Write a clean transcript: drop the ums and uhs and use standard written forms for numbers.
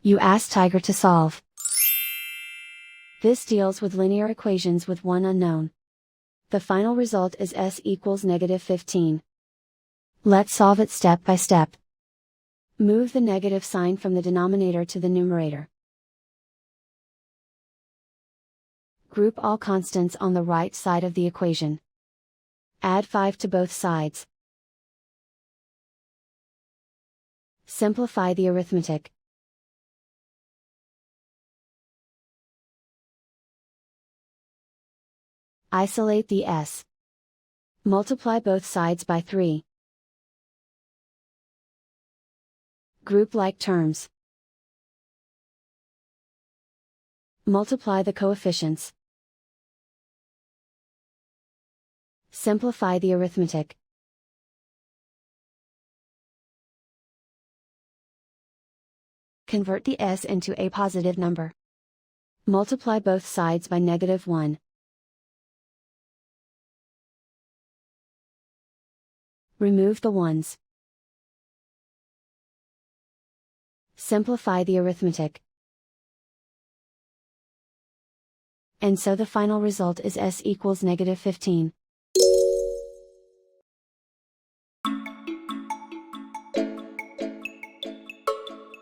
You ask Tiger to solve. This deals with linear equations with one unknown. The final result is s equals -15. Let's solve it step by step. Move the negative sign from the denominator to the numerator. Group all constants on the right side of the equation. Add 5 to both sides. Simplify the arithmetic. Isolate the s. Multiply both sides by 3. Group like terms. Multiply the coefficients. Simplify the arithmetic. Convert the s into a positive number. Multiply both sides by -1. Remove the ones. Simplify the arithmetic. And so the final result is s equals -15.